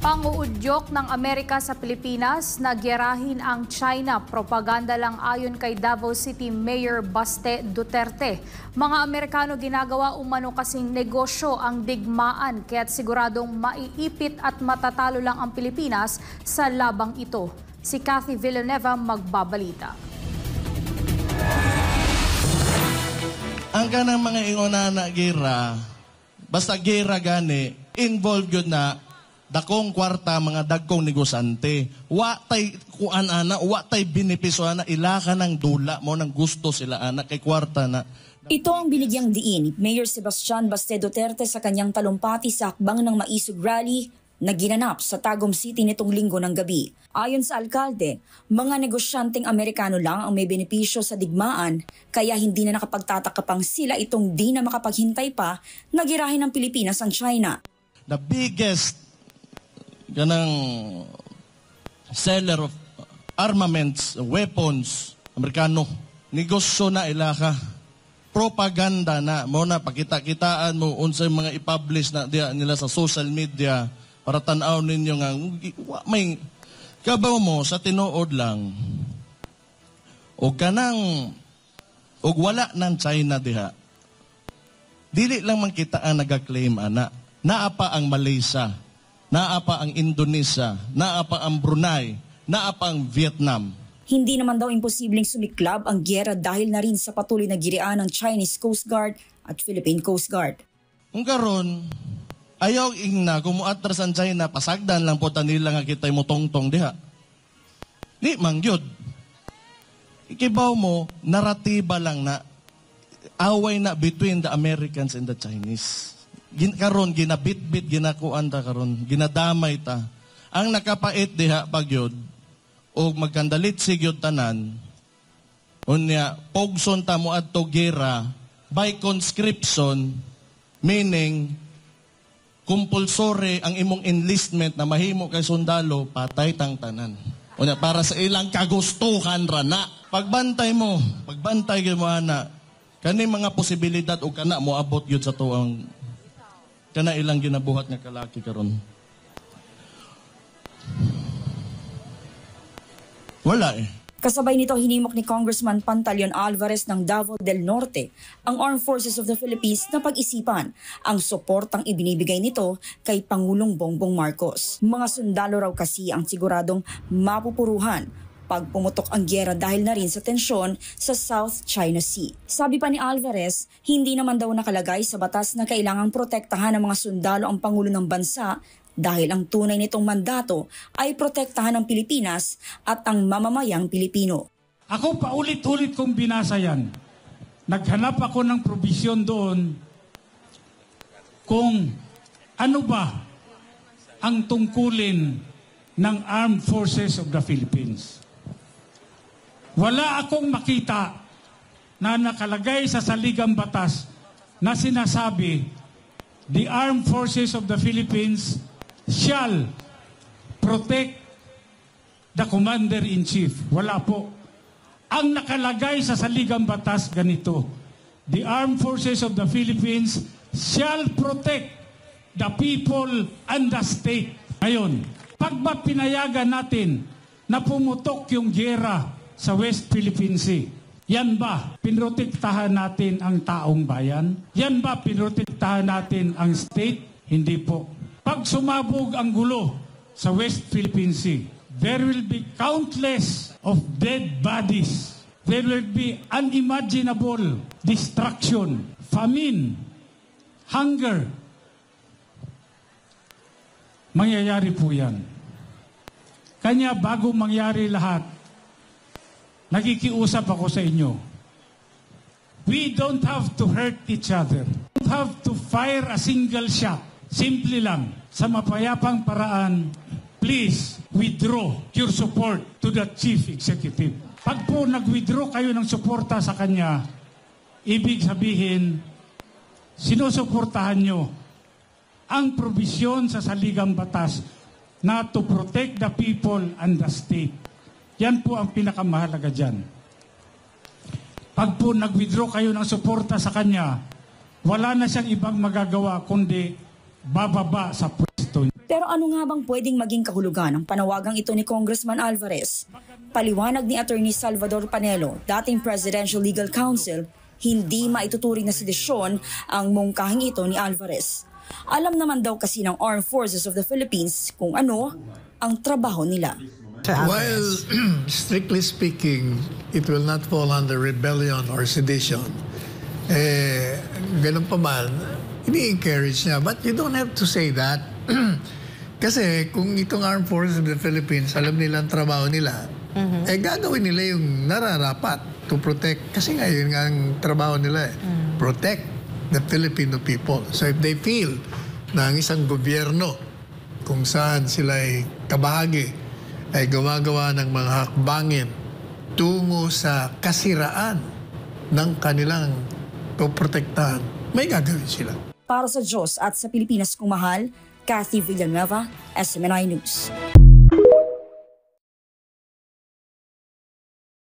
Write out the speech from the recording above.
Panguudyok ng Amerika sa Pilipinas na giyerahin ang China. Propaganda lang ayon kay Davao City Mayor Baste Duterte. Mga Amerikano ginagawa umano kasing negosyo ang digmaan kaya't siguradong maiipit at matatalo lang ang Pilipinas sa labang ito. Si Cathy Villanueva magbabalita. Ang kanang mga ingona na gera, basta gera gani, involved yun na dakong kwarta mga dagkong negosante. Wa tay kuan ana, wa tay benepisyo ana, ilaka ng dula mo ng gusto sila ana kay kwarta na. Ito ang binigyang diin ni Mayor Sebastian Baste Duterte sa kanyang talumpati sa hakbang ng Maisog Rally na ginanap sa Tagum City nitong linggo ng gabi. Ayon sa alkalde, mga negosyanteng Amerikano lang ang may benepisyo sa digmaan kaya hindi na nakapagtataka pang sila itong di na makapaghintay pa na girahin ng Pilipinas ang China. The biggest ganang seller of armaments, weapons, Amerikano. Negosyo na ilaka. Propaganda na mo na pakita-kitaan mo unsay mga i-publish na diya nila sa social media para tan-aw ninyo nga may kabaw mo sa tinuod lang. O kanang og wala ng China diha. Dili lang man kita ang nagaklaim ana. Naa pa ang Malaysia. Naa pa ang Indonesia, naa pa ang Brunei, naa pa ang Vietnam. Hindi naman daw imposibleng sumiklab ang giyera dahil na rin sa patuloy na girian ng Chinese Coast Guard at Philippine Coast Guard. Kung karon, ayaw ingna kumuatras ang China, pasagdan lang po nila nga kita'y mutongtong diha. Di mangyod. Ikibaw mo, naratiba lang na away na between the Americans and the Chinese. Karon ginabit-bit ginakuan ta karon ginadamay ta ang nakapait diha pagyod og magkandalit sigyod tanan unya pogson ta mo adto gera by conscription, meaning compulsory ang imong enlistment na mahimo kay sundalo, patay tang tanan unya para sa ilang kagustuhan ra na. Pagbantay gyud mo ana kani mga posibilidad og kana mo abot gyud sa tuang kana ilang ginabuhat nga kalaki karon. Wala eh. Kasabay nito hinimok ni Congressman Pantaleon Alvarez ng Davao del Norte ang Armed Forces of the Philippines na pag-isipan ang suportang ibinibigay nito kay Pangulong Bongbong Marcos. Mga sundalo raw kasi ang siguradong mapupuruhan pag pumutok ang giyera dahil na rin sa tensyon sa South China Sea. Sabi pa ni Alvarez, hindi naman daw nakalagay sa batas na kailangang protektahan ng mga sundalo ang Pangulo ng bansa dahil ang tunay nitong mandato ay protektahan ng Pilipinas at ang mamamayang Pilipino. Ako paulit-ulit kong binasa yan. Naghanap ako ng probisyon doon kung ano ba ang tungkulin ng Armed Forces of the Philippines. Wala akong makita na nakalagay sa saligang batas na sinasabi the Armed Forces of the Philippines shall protect the Commander-in-Chief. Wala po. Ang nakalagay sa saligang batas ganito, the Armed Forces of the Philippines shall protect the people and the state. Ngayon, pag ba pinayagan natin na pumutok yung giyera sa West Philippine Sea, yan ba pinrotektahan natin ang taong bayan? Yan ba pinrotektahan natin ang state? Hindi po. Pag sumabog ang gulo sa West Philippine Sea, there will be countless of dead bodies. There will be unimaginable destruction, famine, hunger. Mangyayari po yan. Kanya bago mangyari lahat, nakikiusap ako sa inyo. We don't have to hurt each other. We don't have to fire a single shot. Simple lang, sa mapayapang paraan, please withdraw your support to the Chief Executive. Pag po nag-withdraw kayo ng suporta sa kanya, ibig sabihin, sinusuportahan nyo ang probisyon sa saligang batas na to protect the people and the state. Yan po ang pinakamahalaga dyan. Pag po nag-withdraw kayo ng suporta sa kanya, wala na siyang ibang magagawa kundi bababa sa pwesto. Pero ano nga bang pwedeng maging kahulugan ng panawagang ito ni Congressman Alvarez? Paliwanag ni Attorney Salvador Panelo, dating Presidential Legal Counsel, hindi maituturing na sedisyon ang mungkahing ito ni Alvarez. Alam naman daw kasi ng Armed Forces of the Philippines kung ano ang trabaho nila. While strictly speaking, it will not fall under rebellion or sedition, ganun pa man, ini-encourage niya. But you don't have to say that. Kasi kung itong Armed Forces of the Philippines, alam nila ang trabaho nila, gagawin nila yung nararapat to protect. Kasi nga yun nga ang trabaho nila, protect the Filipino people. So if they feel na ang isang gobyerno kung saan sila ay kabahagi ay gumagawa ng mga hakbangin tungo sa kasiraan ng kanilang poprotektahan, may gagawin sila. Para sa Diyos at sa Pilipinas kung mahal, Kathy Villanueva, SMNI News.